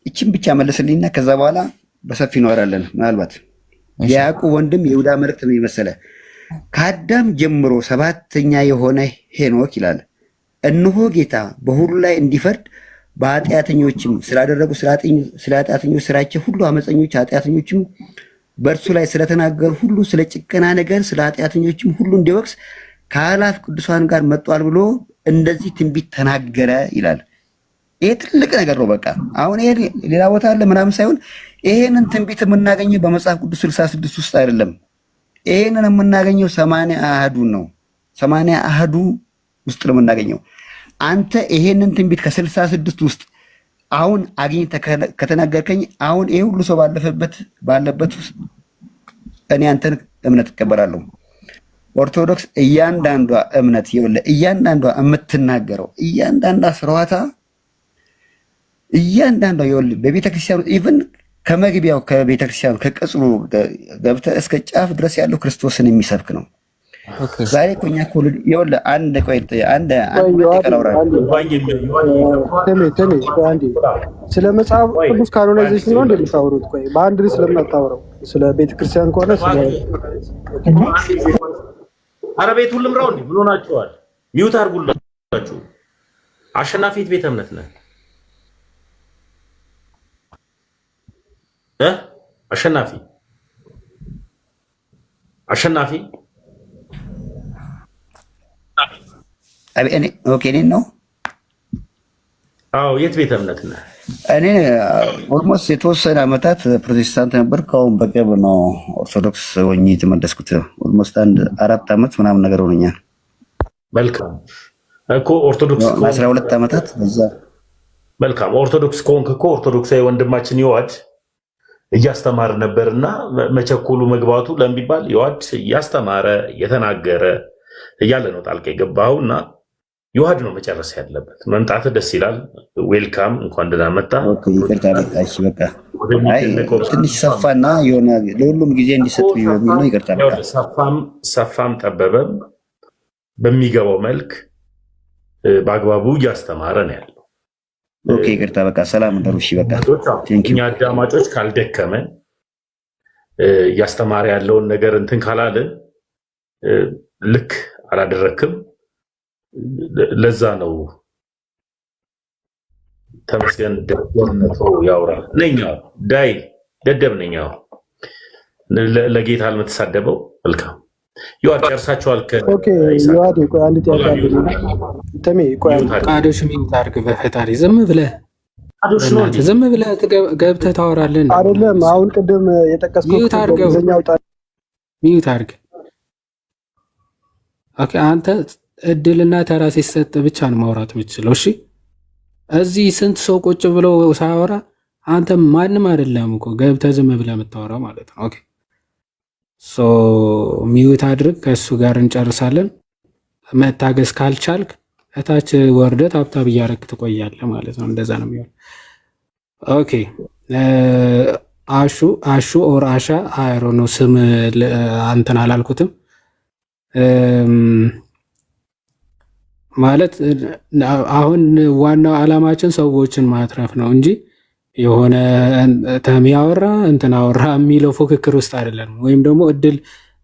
ይችን ብቻ መልስልኝና ከዛ በኋላ በሰፊ እንወራለን። ምናልባት የያዕቆብ ወንድም የይሁዳ መልእክት ምን መሰለህ? ከአዳም ጀምሮ ሰባተኛ የሆነ ሄኖክ ይላል፣ እነሆ ጌታ በሁሉ ላይ እንዲፈርድ በኃጢአተኞችም ስላደረጉ ስለ ኃጢአተኞች ስራቸው ሁሉ አመፀኞች ኃጢአተኞችም በእርሱ ላይ ስለተናገሩ ሁሉ ስለ ጭከና ነገር ስለ ኃጢአተኞችም ሁሉ እንዲወቅስ ከአእላፍ ቅዱሳን ጋር መጥቷል ብሎ እንደዚህ ትንቢት ተናገረ ይላል። ይሄ ትልቅ ነገር ነው። በቃ አሁን ይሄ ሌላ ቦታ አለ ምናምን ሳይሆን ይሄንን ትንቢት የምናገኘው በመጽሐፍ ቅዱስ 66 ውስጥ አይደለም። ይሄንን የምናገኘው 80 አሃዱ ነው። 80 አሃዱ ውስጥ ነው የምናገኘው። አንተ ይሄንን ትንቢት ከ66 ውስጥ አሁን አግኝተህ ከተናገርከኝ አሁን ይሄ ሁሉ ሰው ባለበት ውስጥ እኔ አንተን እምነት እቀበላለሁ። ኦርቶዶክስ እያንዳንዷ እምነት እያንዳንዷ የምትናገረው እያንዳንዷ ስርዓታ እያንዳንዷ በቤተክርስቲያኑ ኢቭን ከመግቢያው ከቤተክርስቲያኑ ከቅጽሩ ገብተህ እስከ ጫፍ ድረስ ያለው ክርስቶስን የሚሰብክ ነው። ዛሬ እኮ እኛ እኮ አንድ ስለ መጽሐፍ ቅዱስ ካኖናይዜሽን ነው እንደምታወሩት? ቆይ በአንድ ርዕስ ስለምታወራው ስለ ቤተክርስቲያን ከሆነ ኧረ ቤቱን ልምራው እንዴ? ምን ሆናችኋል? ሚውት አድርጉላችሁ። አሸናፊት ቤተ እምነት ነህ አሸናፊ እኔ ነው። አዎ የት ቤተ እምነት ነህ? እኔ ኦልሞስት የተወሰነ ዓመታት ፕሮቴስታንት ነበር። ከአሁን በቅርብ ነው ኦርቶዶክስ ሆኜ የተመለስኩት። ኦልሞስት 4 ዓመት ምናምን ነገር ሆኖኛል። መልካም እኮ ኦርቶዶክስ 12 ዓመታት በዛ። መልካም ኦርቶዶክስ ከሆንክ እኮ ኦርቶዶክሳዊ ወንድማችን ይዋድ እያስተማረ ነበርና መቸኮሉ መግባቱ ለሚባል ይዋድ እያስተማረ እየተናገረ እያለ ነው ጣልቃ የገባውና ይዋድ ነው መጨረስ ያለበት። መምጣት ደስ ይላል። ዌልካም፣ እንኳን ደህና መጣ። ትንሽ ሰፋና የሆነ ለሁሉም ጊዜ እንዲሰጥ ቢሆን ነው። ይቅርታ ሰፋም ጠበበም በሚገባው መልክ በአግባቡ እያስተማረ ነው ያለው። ኦኬ ይቅርታ፣ በቃ ሰላም እንደሩ። እሺ በቃ እኛ አዳማጮች ካልደከመን እያስተማረ ያለውን ነገር እንትን ካላለን ልክ አላደረክም። ለዛ ነው ተመስገን ደደብነቶ ያውራ ነኛው ዳይ ደደብ ነኛው ለጌታ አልምትሳደበው። መልካም ይዋድ ጨርሳችኋል? ኦኬ ይዋድ ቆይ አንድ ጥያቄ አለኝ። ተሜ ቆይ ቃዶሽ ምን ታርግ? በፈጣሪ ዝም ብለህ ገብተህ ታወራለህ አይደለም? አሁን ቅድም የጠቀስኩት ሚዩት አድርግ። ኦኬ አንተ እድልና ተራ ሲሰጥ ብቻ ነው ማውራት የምትችለው። እሺ እዚህ ስንት ሰው ቁጭ ብሎ ሳያወራ አንተ ማንም አይደለም እኮ ገብተህ ዝም ብለህ የምታወራው ማለት ነው። ኦኬ ሶ ሚዩት አድርግ። ከእሱ ጋር እንጨርሳለን። መታገስ ካልቻልክ እታች ወርደህ ታብታብ እያደረግህ ትቆያለህ ማለት ነው። እንደዛ ነው የሚሆን። ኦኬ አሹ ኦር አሻ አይሮ ነው ስም አንተን አላልኩትም ማለት አሁን ዋናው ዓላማችን ሰዎችን ማትረፍ ነው እንጂ የሆነ ተም ያወራ እንትን አወራ የሚለው ፉክክር ውስጥ አይደለም። ወይም ደግሞ እድል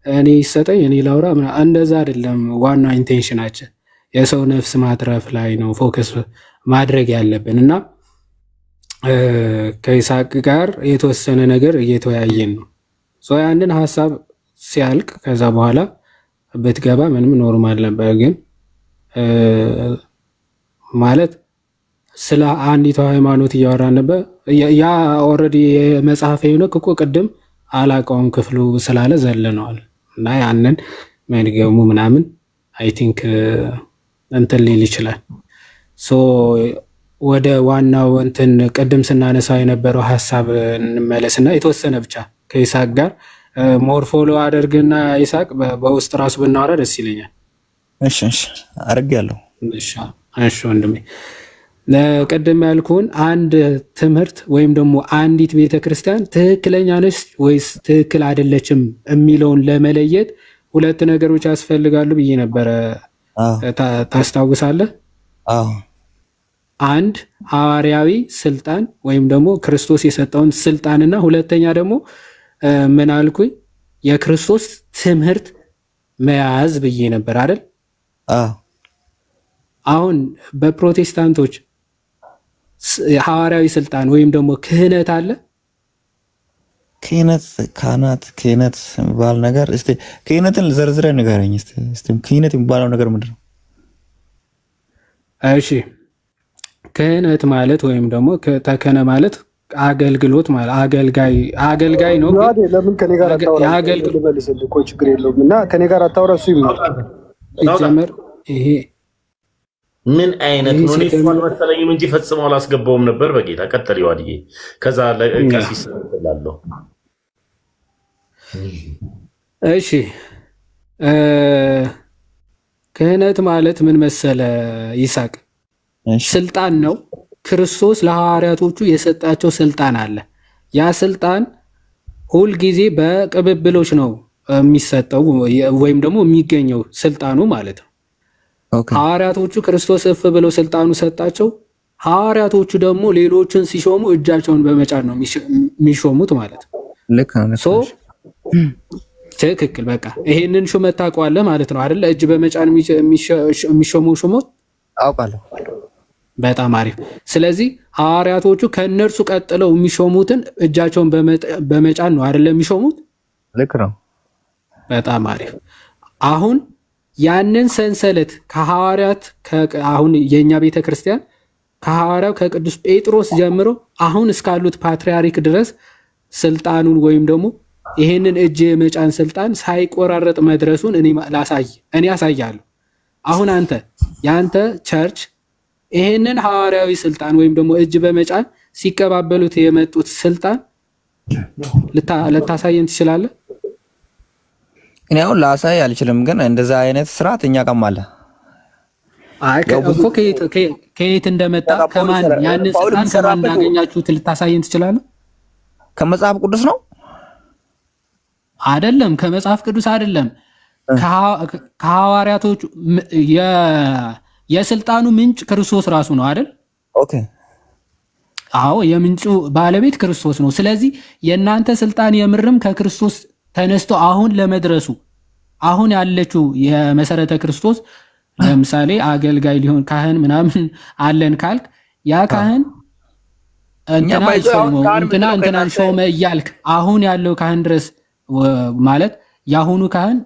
እኔ ይሰጠኝ እኔ ላውራ እንደዛ አይደለም። ዋናው ኢንቴንሽናችን የሰው ነፍስ ማትረፍ ላይ ነው ፎከስ ማድረግ ያለብን እና ከይስሐቅ ጋር የተወሰነ ነገር እየተወያየን ነው። ያንን ሀሳብ ሲያልቅ ከዛ በኋላ ብትገባ ምንም ኖርማል ነበር። ግን ማለት ስለ አንዲቷ ሃይማኖት እያወራን ነበር። ያ ኦልሬዲ የመጽሐፈ ሄኖክ እኮ ቅድም አላውቀውም ክፍሉ ስላለ ዘለነዋል እና ያንን መድገሙ ምናምን አይ ቲንክ እንትን ሊል ይችላል። ወደ ዋናው እንትን ቅድም ስናነሳው የነበረው ሀሳብ እንመለስና የተወሰነ ብቻ ከይስሐቅ ጋር ሞር ፎሎ አደርግና ይስሐቅ በውስጥ ራሱ ብናወራ ደስ ይለኛል። እሺ አድርጌያለሁ። እሺ እሺ ወንድሜ ቅድም ያልኩህን አንድ ትምህርት ወይም ደግሞ አንዲት ቤተክርስቲያን ትክክለኛ ነች ወይስ ትክክል አይደለችም የሚለውን ለመለየት ሁለት ነገሮች ያስፈልጋሉ ብዬ ነበረ። ታስታውሳለህ? አንድ ሐዋርያዊ ስልጣን ወይም ደግሞ ክርስቶስ የሰጠውን ስልጣንና ሁለተኛ ደግሞ ምን አልኩኝ? የክርስቶስ ትምህርት መያዝ ብዬ ነበር አይደል? አሁን በፕሮቴስታንቶች ሐዋርያዊ ስልጣን ወይም ደግሞ ክህነት አለ። ክህነት፣ ካህናት፣ ክህነት የሚባል ነገር እስቲ ክህነትን ዘርዝረህ ንገረኝ እስቲ። ክህነት የሚባለው ነገር ምንድን ነው? እሺ ክህነት ማለት ወይም ደግሞ ተከነ ማለት አገልግሎት ማለት አገልጋይ ነው። ለምን ከኔ ጋር አታወራ? ልመልስልህ እኮ ችግር የለውም። እና ከኔ ጋር አታወራ እሱ ይጀምር። ይሄ ምን አይነት ነው? እኔ እሱ አልመሰለኝም እንጂ ፈጽመው አላስገባውም ነበር። በጌታ ቀጥል ይዋድዬ። ከዛ ለቀሲስ እላለሁ። እሺ ክህነት ማለት ምን መሰለ ይስሐቅ? ስልጣን ነው። ክርስቶስ ለሐዋርያቶቹ የሰጣቸው ስልጣን አለ። ያ ስልጣን ሁልጊዜ በቅብብሎች ነው የሚሰጠው ወይም ደግሞ የሚገኘው ስልጣኑ ማለት ነው። ሐዋርያቶቹ ክርስቶስ እፍ ብለው ስልጣኑ ሰጣቸው። ሐዋርያቶቹ ደግሞ ሌሎችን ሲሾሙ እጃቸውን በመጫን ነው የሚሾሙት ማለት ነው። ልክ ነው። ትክክል። በቃ ይሄንን ሹመት ታውቀዋለህ ማለት ነው አይደለ? እጅ በመጫን የሚሾሙ ሹመት አውቃለሁ። በጣም አሪፍ። ስለዚህ ሐዋርያቶቹ ከእነርሱ ቀጥለው የሚሾሙትን እጃቸውን በመጫን ነው አይደለ የሚሾሙት? ልክ ነው። በጣም አሪፍ። አሁን ያንን ሰንሰለት ከሐዋርያት አሁን የኛ ቤተክርስቲያን ከሐዋርያው ከቅዱስ ጴጥሮስ ጀምሮ አሁን እስካሉት ፓትርያርክ ድረስ ስልጣኑን ወይም ደግሞ ይሄንን እጅ የመጫን ስልጣን ሳይቆራረጥ መድረሱን እኔ አሳያለሁ። አሁን ያንተ ቸርች ይሄንን ሐዋርያዊ ስልጣን ወይም ደግሞ እጅ በመጫን ሲቀባበሉት የመጡት ስልጣን ልታሳየን ትችላለህ? እኔ አሁን ላሳይ አልችልም፣ ግን እንደዛ አይነት ስርዓት እኛ ቀም አለ። እኮ ከየት እንደመጣ ከማን ያንን ስልጣን ከማን እንዳገኛችሁት ልታሳየን ትችላለህ? ከመጽሐፍ ቅዱስ ነው አይደለም? ከመጽሐፍ ቅዱስ አይደለም። ከሐዋርያቶቹ የስልጣኑ ምንጭ ክርስቶስ ራሱ ነው አይደል? ኦኬ። አዎ የምንጩ ባለቤት ክርስቶስ ነው። ስለዚህ የእናንተ ስልጣን የምርም ከክርስቶስ ተነስቶ አሁን ለመድረሱ አሁን ያለችው የመሰረተ ክርስቶስ ለምሳሌ አገልጋይ ሊሆን ካህን ምናምን አለን ካልክ ያ ካህን እንትናን ሾመ እያልክ አሁን ያለው ካህን ድረስ ማለት የአሁኑ ካህን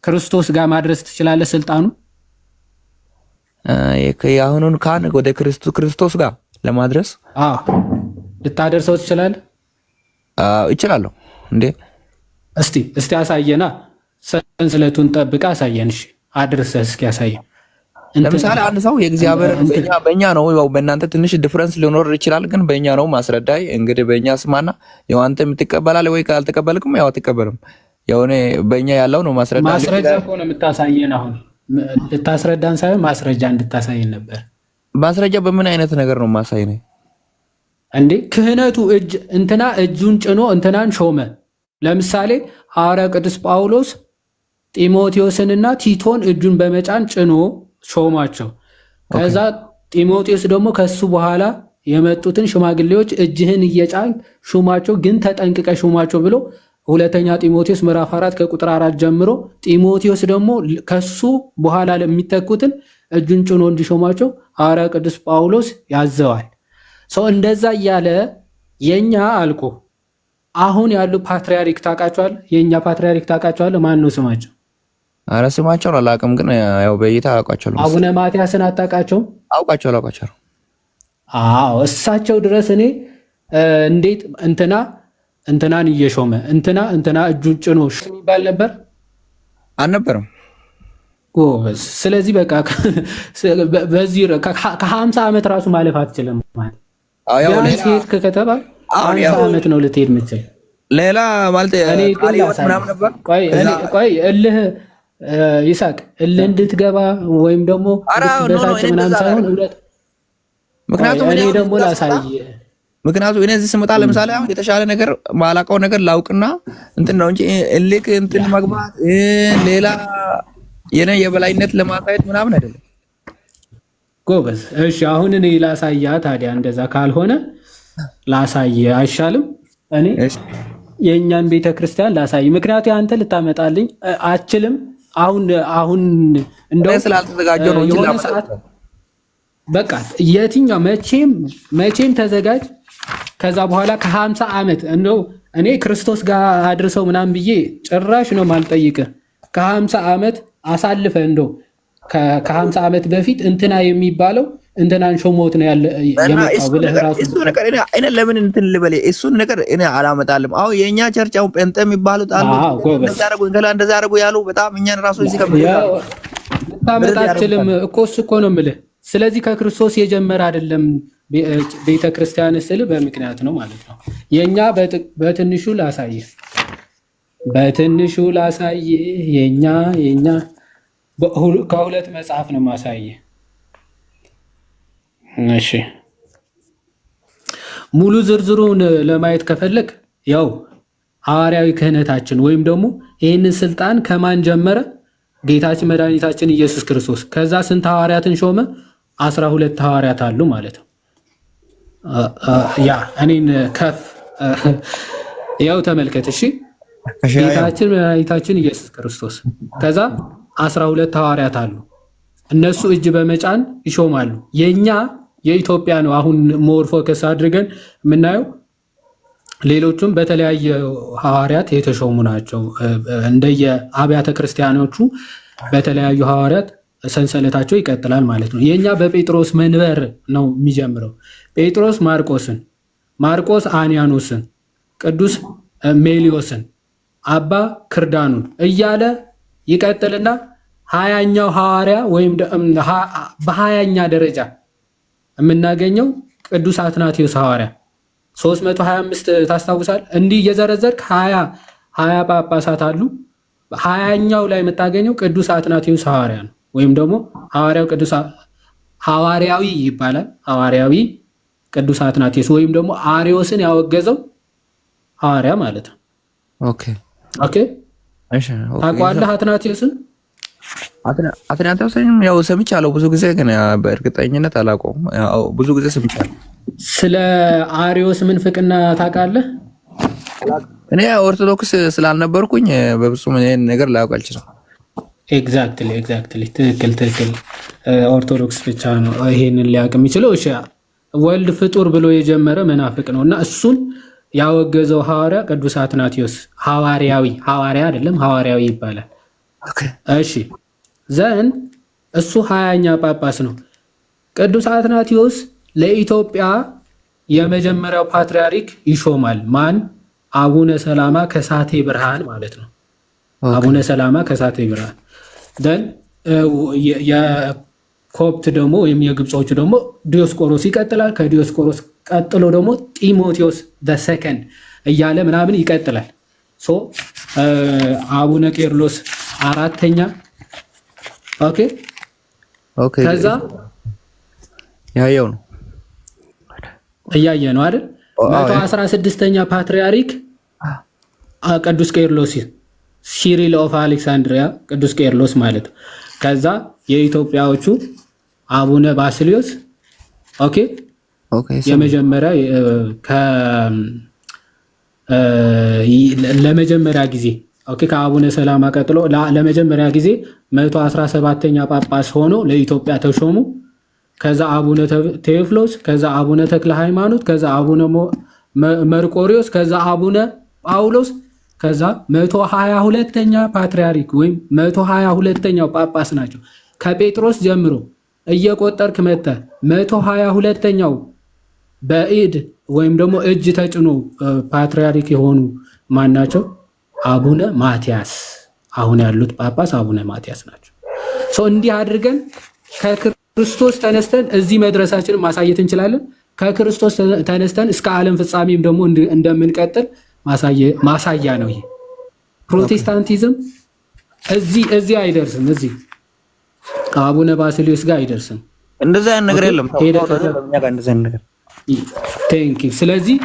ክርስቶስ ጋር ማድረስ ትችላለህ ስልጣኑ። የአሁኑን ካህን ወደ ክርስቶስ ጋር ለማድረስ ልታደርሰው ትችላለህ? እችላለሁ እንዴ? እስቲ አሳየና፣ ሰንሰለቱን ጠብቃ አሳየን። እሺ አድርሰህ እስኪ አሳየን። ለምሳሌ አንድ ሰው የእግዚአብሔር በእኛ ነው፣ ያው በእናንተ ትንሽ ዲፍረንስ ሊኖር ይችላል፣ ግን በእኛ ነው ማስረዳይ። እንግዲህ በእኛ ስማና ያው አንተ የምትቀበላለህ ወይ ካልተቀበልክም ያው አትቀበልም። ያው እኔ በእኛ ያለው ነው ማስረዳ። ማስረጃ ከሆነ የምታሳየን አሁን ልታስረዳን ሳይሆን ማስረጃ እንድታሳየን ነበር። ማስረጃ በምን አይነት ነገር ነው ማሳየን እንዴ? ክህነቱ እጁን ጭኖ እንትናን ሾመ። ለምሳሌ ሐዋርያ ቅዱስ ጳውሎስ ጢሞቴዎስንና ቲቶን እጁን በመጫን ጭኖ ሾማቸው። ከዛ ጢሞቴዎስ ደግሞ ከሱ በኋላ የመጡትን ሽማግሌዎች እጅህን እየጫን ሹማቸው፣ ግን ተጠንቅቀ ሹማቸው ብሎ ሁለተኛ ጢሞቴዎስ ምዕራፍ 4 ከቁጥር 4 ጀምሮ ጢሞቴዎስ ደግሞ ከሱ በኋላ ለሚተኩትን እጁን ጭኖ እንዲሾማቸው ሐዋርያ ቅዱስ ጳውሎስ ያዘዋል። ሰው እንደዛ እያለ የኛ አልኩ አሁን ያሉ ፓትርያርክ ታውቃቸዋል? የኛ ፓትርያርክ ታውቃቸዋል? ማን ነው ስማቸው? አረ ስማቸውን አላውቅም፣ ግን ያው በእይታ አውቃቸዋለሁ። አቡነ ማትያስን አታውቃቸውም? አውቃቸዋለሁ። አዎ እሳቸው ድረስ እኔ እንዴት እንትናን እየሾመ እንትና እጁን ጭኖ የሚባል ነበር አልነበረም? ጎበዝ። ስለዚህ በቃ በዚህ ከ50 ዓመት ራሱ ማለፍ አትችልም ማለት ሄድክ ከተባል 50 ዓመት ነው ልትሄድ የምትችል። ሌላ ማለት ምናምን ነበር። ቆይ ይሳቅ እልህ እንድትገባ ወይም ደግሞ እንድትበሳጭ ምናምን ሳይሆን እውነት። ምክንያቱም እኔ ደግሞ ላሳየህ ምክንያቱም እኔ እዚህ ስመጣ ለምሳሌ አሁን የተሻለ ነገር ማላውቀው ነገር ላውቅና እንትን ነው እንጂ እልክ እንትን መግባት ሌላ የኔ የበላይነት ለማሳየት ምናምን አይደለም። ጎበዝ። እሺ አሁን እኔ ላሳያ ታዲያ። እንደዛ ካልሆነ ላሳየ አይሻልም? እኔ የእኛን ቤተክርስቲያን ላሳይ። ምክንያቱም አንተ ልታመጣልኝ አችልም። አሁን እንደው ስላልተዘጋጀው ነው እንጂ በቃ የትኛው መቼም ተዘጋጅ። ከዛ በኋላ ከ50 ዓመት እንደው እኔ ክርስቶስ ጋር አድርሰው ምናምን ብዬ ጭራሽ ነው ማልጠይቅ። ከ50 ዓመት አሳልፈ እንደው ከ50 ዓመት በፊት እንትና የሚባለው እንትናን ሾሞት ነው የመጣው ብለህ ራሱ እሱ ነገር እኔ ለምን እንትን ልበል? እሱን ነገር እኔ አላመጣልም። አሁን የኛ ቸርች አሁን ጴንጤ የሚባሉት አሉ እንደዛ አደረጉ ያሉ በጣም እኛን ራሱ እዚህ ታመጣችልም እኮ እሱ እኮ ነው የምልህ። ስለዚህ ከክርስቶስ የጀመረ አይደለም ቤተክርስቲያን ስል በምክንያት ነው ማለት ነው። የኛ በትንሹ ላሳይ የኛ ከሁለት መጽሐፍ ነው ማሳየ። እሺ ሙሉ ዝርዝሩን ለማየት ከፈለክ ያው ሐዋርያዊ ክህነታችን ወይም ደግሞ ይህንን ስልጣን ከማን ጀመረ? ጌታችን መድኃኒታችን ኢየሱስ ክርስቶስ። ከዛ ስንት ሐዋርያትን ሾመ? 12 ሐዋርያት አሉ ማለት ነው። ያ እኔን ከፍ ያው ተመልከት። እሺ ጌታችን መድኃኒታችን ኢየሱስ ክርስቶስ ከዛ 12 ሐዋርያት አሉ። እነሱ እጅ በመጫን ይሾማሉ። የኛ የኢትዮጵያ ነው አሁን ሞር ፎከስ አድርገን የምናየው። ሌሎቹም በተለያየ ሐዋርያት የተሾሙ ናቸው። እንደየ አብያተ ክርስቲያኖቹ በተለያዩ ሐዋርያት ሰንሰለታቸው ይቀጥላል ማለት ነው። የኛ በጴጥሮስ መንበር ነው የሚጀምረው። ጴጥሮስ ማርቆስን፣ ማርቆስ አንያኖስን፣ ቅዱስ ሜሊዮስን፣ አባ ክርዳኑን እያለ ይቀጥልና 20ኛው ሐዋርያ ወይም በ20ኛ ደረጃ የምናገኘው ቅዱስ አትናቴዎስ ሐዋርያ 325 ታስታውሳል። እንዲህ እየዘረዘርክ 20 ጳጳሳት አሉ። 20ኛው ላይ የምታገኘው ቅዱስ አትናቴዎስ ሐዋርያ ነው። ወይም ደግሞ ሐዋርያዊ ይባላል። ሐዋርያዊ ቅዱስ አትናቴዎስ ወይም ደግሞ አሪዮስን ያወገዘው ሐዋርያ ማለት ነው። ኦኬ ታውቀዋለህ አትናቴዎስን? አትናቴዎስን ያው ሰምቻለሁ ብዙ ጊዜ፣ ግን በእርግጠኝነት አላውቀውም። ያው ብዙ ጊዜ ሰምቻለሁ። ስለ አሪዮስ ምንፍቅና ታውቃለህ? እኔ ኦርቶዶክስ ስላልነበርኩኝ በብዙም ይሄን ነገር ላውቅ አልችልም። ኤግዛክትሊ ትክክል። ኦርቶዶክስ ብቻ ነው ይሄንን ሊያውቅ የሚችለው። እሺ ወልድ ፍጡር ብሎ የጀመረ መናፍቅ ነው እና እሱን ያወገዘው ሐዋርያ ቅዱስ አትናቴዎስ ሐዋርያ አይደለም ሐዋርያዊ ይባላል። እሺ ዘንድ እሱ 20ኛ ጳጳስ ነው። ቅዱስ አትናቴዎስ ለኢትዮጵያ የመጀመሪያው ፓትርያርክ ይሾማል። ማን? አቡነ ሰላማ ከሳቴ ብርሃን ማለት ነው። አቡነ ሰላማ ከሳቴ ብርሃን ደን የኮፕት ደግሞ ወይም የግብጾቹ ደግሞ ዲዮስቆሮስ ይቀጥላል። ከዲዮስቆሮስ ቀጥሎ ደግሞ ጢሞቴዎስ ሰከንድ እያለ ምናምን ይቀጥላል። አቡነ ቄርሎስ 4ኛ። ኦኬ ከዛ ያየው ነው እያየ ነው አይደል? 116ኛ ፓትርያርክ ቅዱስ ቄርሎስ ሲሪል ኦፍ አሌክሳንድሪያ ቅዱስ ቄርሎስ ማለት ነው። ከዛ የኢትዮጵያዎቹ አቡነ ባስልዮስ የመጀመሪያ ለመጀመሪያ ጊዜ ከአቡነ ሰላማ ቀጥሎ ለመጀመሪያ ጊዜ 117ኛ ጳጳስ ሆኖ ለኢትዮጵያ ተሾሙ። ከዛ አቡነ ቴዎፍሎስ፣ ከዛ አቡነ ተክለ ሃይማኖት፣ ከዛ አቡነ መርቆሪዎስ፣ ከዛ አቡነ ጳውሎስ፣ ከዛ 122ኛ ፓትርያርክ ወይም 122ኛው ጳጳስ ናቸው። ከጴጥሮስ ጀምሮ እየቆጠርክ መጥተህ 122ኛው በኢድ ወይም ደግሞ እጅ ተጭኖ ፓትርያርክ የሆኑ ማን ናቸው? አቡነ ማትያስ። አሁን ያሉት ጳጳስ አቡነ ማትያስ ናቸው። እንዲህ አድርገን ከክርስቶስ ተነስተን እዚህ መድረሳችንን ማሳየት እንችላለን። ከክርስቶስ ተነስተን እስከ ዓለም ፍጻሜም ደግሞ እንደምንቀጥል ማሳያ ነው። ይሄ ፕሮቴስታንቲዝም እዚህ አይደርስም። እዚህ ከአቡነ ባስልዮስ ጋር አይደርስም። እንደዛ አይነት ነገር የለም። ቴንክ ዩ። ስለዚህ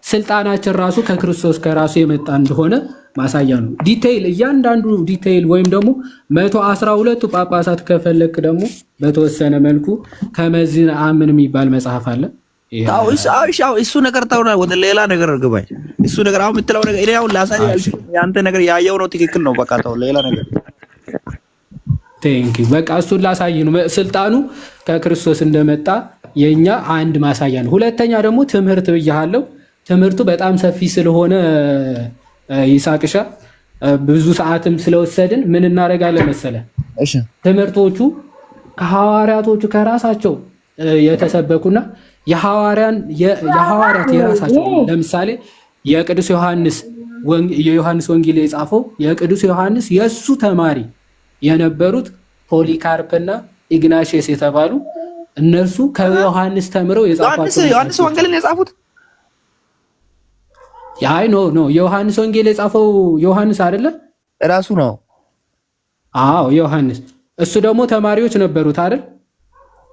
ስልጣናችን ራሱ ከክርስቶስ ከራሱ የመጣ እንደሆነ ማሳያ ነው። ዲቴይል እያንዳንዱ ዲቴይል ወይም ደግሞ 112ቱ ጳጳሳት ከፈለክ ደግሞ በተወሰነ መልኩ ከመዝን አምን የሚባል መጽሐፍ አለ። እሱ ነገር ታውና ወደ ሌላ ነገር ግባኝ። እሱ ነገር አሁን የምትለው ነገር እኔ አሁን ላሳይ ያንተ ነገር ያየው ነው ትክክል ነው። በቃ ተው ሌላ ነገር ቴንክ ዩ። በቃ እሱን ላሳይ ነው። ስልጣኑ ከክርስቶስ እንደመጣ የኛ አንድ ማሳያ ነው። ሁለተኛ ደግሞ ትምህርት ብያለሁ። ትምህርቱ በጣም ሰፊ ስለሆነ ይሳቅሻ ብዙ ሰዓትም ስለወሰድን ምን እናደርጋለን መሰለ? እሺ ትምህርቶቹ ከሐዋርያቶቹ ከራሳቸው የተሰበኩና የሐዋርያት የራሳቸው ለምሳሌ የቅዱስ የዮሐንስ ወንጌል የጻፈው የቅዱስ ዮሐንስ የሱ ተማሪ የነበሩት ፖሊካርፕና ኢግናሽየስ የተባሉ እነሱ ከዮሐንስ ተምረው የጻፏቸው ዮሐንስ ወንጌልን የጻፉት ያይ ኖ ዮሐንስ ወንጌል የጻፈው ዮሐንስ አይደለ? ራሱ ነው። አዎ ዮሐንስ። እሱ ደግሞ ተማሪዎች ነበሩት አይደል?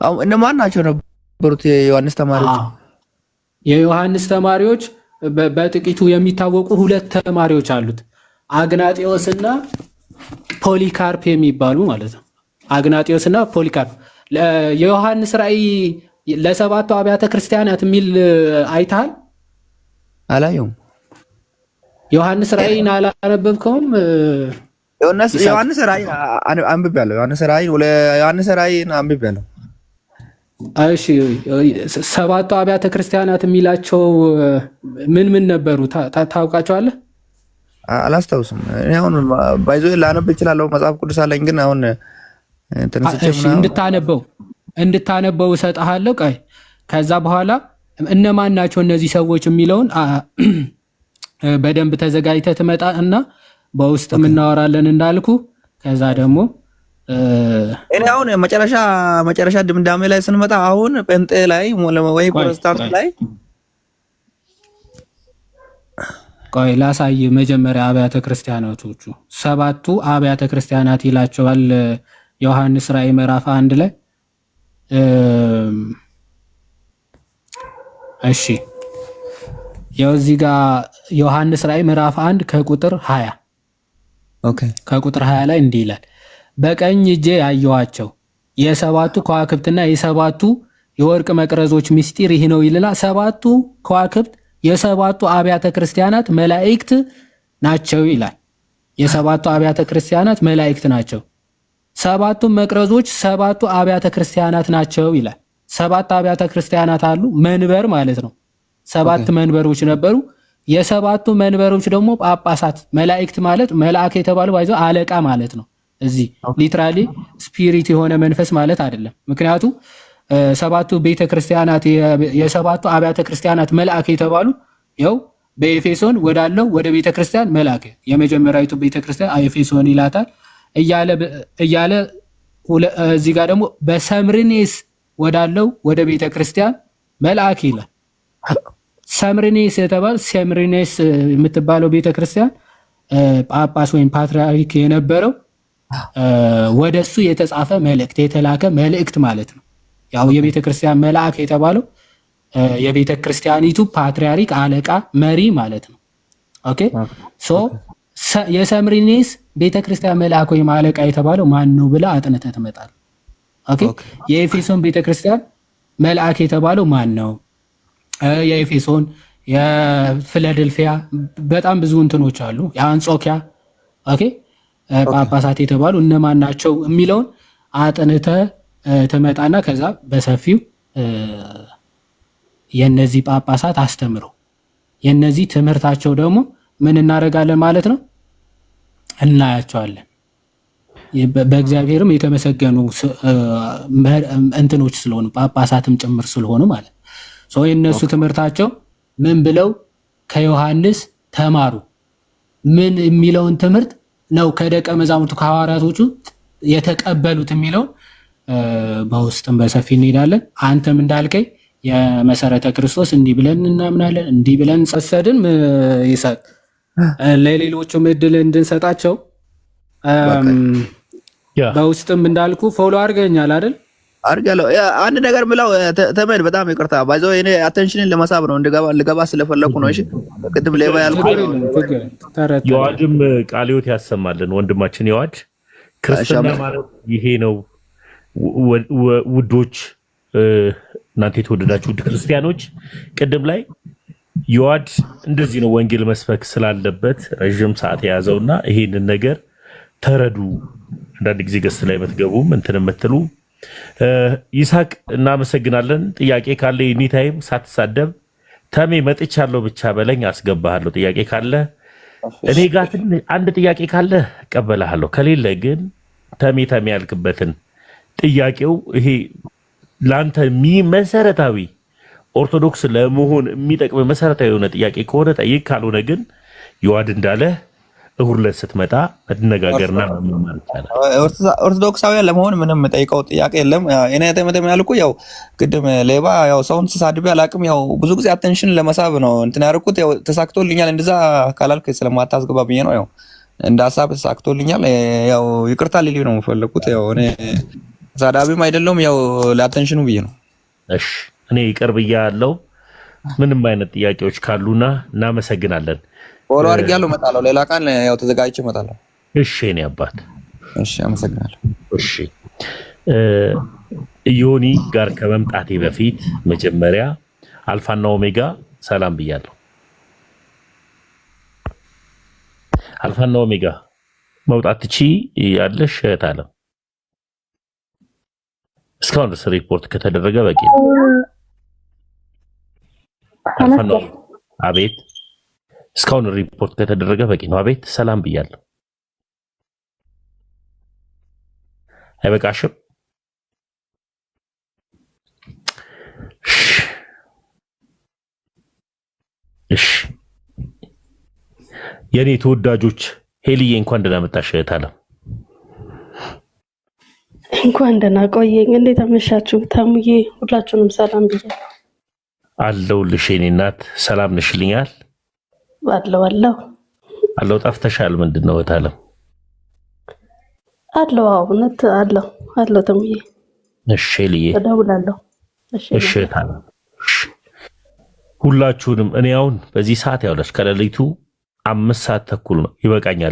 አዎ። እነማን ናቸው ነበሩት የዮሐንስ ተማሪዎች? የዮሐንስ ተማሪዎች በጥቂቱ የሚታወቁ ሁለት ተማሪዎች አሉት። አግናጢዮስና ፖሊካርፕ የሚባሉ ማለት ነው። አግናጢዮስና ፖሊካርፕ። የዮሐንስ ራእይ ለሰባቱ አብያተ ክርስቲያናት የሚል አይተሃል? አላየሁም። ዮሐንስ ራእይን አላነበብከውም? ዮሐንስ ራእይን አንብቤያለሁ። ዮሐንስ ራእይን አንብቤያለሁ። እሺ ሰባቱ አብያተ ክርስቲያናት የሚላቸው ምን ምን ነበሩ ታውቃቸዋለህ? አላስታውስም። እኔ አሁን ባይዞ ላነብ እችላለሁ፣ መጽሐፍ ቅዱስ አለኝ። ግን አሁን እንድታነበው እሰጥሃለሁ። ቆይ ከዛ በኋላ እነማን ናቸው እነዚህ ሰዎች የሚለውን በደንብ ተዘጋጅተህ ትመጣ እና በውስጥ እናወራለን እንዳልኩ። ከዛ ደግሞ እኔ አሁን መጨረሻ ድምዳሜ ላይ ስንመጣ አሁን ጴንጤ ላይ ወይ ፕሮቴስታንት ላይ ቆይ ላሳይ። መጀመሪያ አብያተ ክርስቲያናቶቹ ሰባቱ አብያተ ክርስቲያናት ይላቸዋል ዮሐንስ ራእይ ምዕራፍ 1 ላይ እሺ ያው እዚህ ጋር ዮሐንስ ራእይ ምዕራፍ 1 ከቁጥር 20 ኦኬ ከቁጥር 20 ላይ እንዲህ ይላል፣ በቀኝ እጄ ያየኋቸው የሰባቱ ከዋክብትና የሰባቱ የወርቅ መቅረዞች ምስጢር ይህ ነው ይልና ሰባቱ ከዋክብት የሰባቱ አብያተ ክርስቲያናት መላእክት ናቸው ይላል። የሰባቱ አብያተ ክርስቲያናት መላእክት ናቸው። ሰባቱ መቅረዞች ሰባቱ አብያተ ክርስቲያናት ናቸው ይላል። ሰባት አብያተ ክርስቲያናት አሉ፣ መንበር ማለት ነው። ሰባት መንበሮች ነበሩ። የሰባቱ መንበሮች ደግሞ ጳጳሳት። መላእክት ማለት መልአክ የተባለው ባይዘው አለቃ ማለት ነው። እዚህ ሊትራሊ ስፒሪት የሆነ መንፈስ ማለት አይደለም። ምክንያቱ ሰባቱ ቤተክርስቲያናት የሰባቱ አብያተ ክርስቲያናት መልአክ የተባሉ ያው በኤፌሶን ወዳለው ወደ ቤተክርስቲያን መልአክ የመጀመሪያዊቱ ቤተክርስቲያን ኤፌሶን ይላታል እያለ እዚህ ጋር ደግሞ በሰምርኔስ ወዳለው ወደ ቤተክርስቲያን መልአክ ይላል። ሰምርኔስ የተባለ ሰምርኔስ የምትባለው ቤተክርስቲያን ጳጳስ ወይም ፓትርያርክ የነበረው ወደሱ የተጻፈ መልእክት የተላከ መልእክት ማለት ነው። ያው የቤተክርስቲያን መልአክ የተባለው የቤተክርስቲያኒቱ ፓትርያርክ አለቃ መሪ ማለት ነው። ኦኬ ሶ የሰምርኔስ ቤተክርስቲያን መልአክ ወይም አለቃ የተባለው ማን ነው ብለህ አጥንተህ ትመጣለህ። ኦኬ የኤፌሶን ቤተክርስቲያን መልአክ የተባለው ማን ነው? የኤፌሶን፣ የፊላደልፊያ በጣም ብዙ እንትኖች አሉ። የአንጾኪያ ኦኬ ጳጳሳት የተባሉ እነማን ናቸው የሚለውን አጥንተህ ትመጣና ከዛ በሰፊው የነዚህ ጳጳሳት አስተምሮ የነዚህ ትምህርታቸው ደግሞ ምን እናደርጋለን ማለት ነው እናያቸዋለን። በእግዚአብሔርም የተመሰገኑ እንትኖች ስለሆኑ ጳጳሳትም ጭምር ስለሆኑ ማለት ነው። የነሱ ትምህርታቸው ምን ብለው ከዮሐንስ ተማሩ፣ ምን የሚለውን ትምህርት ነው ከደቀ መዛሙርቱ ከሐዋርያቶቹ የተቀበሉት የሚለው በውስጥም በሰፊ እንሄዳለን። አንተም እንዳልከኝ የመሰረተ ክርስቶስ እንዲህ ብለን እናምናለን፣ እንዲህ ብለን ጸሰድን ይሰጥ ለሌሎቹም እድል እንድንሰጣቸው በውስጥም እንዳልኩ ፎሎ አድርገኛል አይደል? አድርጋለሁ። አንድ ነገር ብለው ተመድ በጣም ይቅርታ ባይዘው እኔ አቴንሽንን ለመሳብ ነው ልገባ ስለፈለኩ ነው። እሺ ቅድም ሌባ ያልኩት የዋጅም ቃለ ሕይወት ያሰማልን ወንድማችን የዋጅ ክርስትና ማለት ይሄ ነው። ውዶች እናንተ የተወደዳችሁ ውድ ክርስቲያኖች ቅድም ላይ የዋጅ እንደዚህ ነው ወንጌል መስበክ ስላለበት ረጅም ሰዓት የያዘውና ይሄንን ነገር ተረዱ። አንዳንድ ጊዜ ገስ ላይ መትገቡም እንትን የምትሉ ይስሐቅ እናመሰግናለን። ጥያቄ ካለ ኤኒታይም ሳትሳደብ ተሜ መጥቻለሁ ብቻ በለኝ አስገባሃለሁ። ጥያቄ ካለ እኔ ጋር አንድ ጥያቄ ካለ እቀበልሃለሁ። ከሌለ ግን ተሜ ያልክበትን ጥያቄው ይሄ ላንተ መሰረታዊ ኦርቶዶክስ ለመሆን የሚጠቅም መሰረታዊ የሆነ ጥያቄ ከሆነ ጠይቅ። ካልሆነ ግን ይዋድ እንዳለ እሁድ ዕለት ስትመጣ መነጋገርና መማር ይቻላል። ኦርቶዶክሳውያን ለመሆን ምንም ጠይቀው ጥያቄ የለም። እኔ ተመተም ያልኩ ያው ቅድም ሌባ ያው ሰውን ተሳድቤ አላቅም። ያው ብዙ ጊዜ አቴንሽን ለመሳብ ነው እንትን ያደረኩት። ያው ተሳክቶልኛል። እንደዛ ካላልክ ስለማታስገባ ብዬ ነው። ያው እንደ ሀሳብ ተሳክቶልኛል። ያው ይቅርታ ሊሊ ነው የፈለኩት። ያው እኔ ተሳዳቢም አይደለም። ያው ለአቴንሽኑ ብዬ ነው። እሺ እኔ ይቅር ብያለሁ። ምንም አይነት ጥያቄዎች ካሉና እናመሰግናለን። ፎሎ አድርጌያለሁ። እመጣለሁ። ሌላ ቀን ያው ተዘጋጅቼ እመጣለሁ። እሺ እኔ አባት እሺ፣ አመሰግናለሁ። እሺ ዮኒ ጋር ከመምጣቴ በፊት መጀመሪያ አልፋና ኦሜጋ ሰላም ብያለሁ። አልፋና ኦሜጋ መውጣት ትቺ ያለሽ እህታለም እስካሁን ድረስ ሪፖርት ከተደረገ በቂ ነው። አልፋና አቤት እስካሁን ሪፖርት ከተደረገ በቂ ነው። አቤት ሰላም ብያለሁ። አይበቃሽም? እሺ የኔ ተወዳጆች ሄሊዬ እንኳን ደህና መጣሽ እህታለም። እንኳን ደህና ቆየኝ። እንዴት አመሻችሁ? ታሙዬ ሁላችሁንም ሰላም ብያለሁ። አለሁልሽ የኔ እናት። ሰላም ነሽልኛል? አለው ጠፍተሻል። ምንድን ነው እህታለም? አለው እውነት አለው ተሙዬ። እሺ ልዬ እደውላለሁ። እሺ እህታለም ሁላችሁንም እኔ አሁን በዚህ ሰዓት ያውላችሁ ከሌሊቱ 5 ሰዓት ተኩል ነው። ይበቃኛል።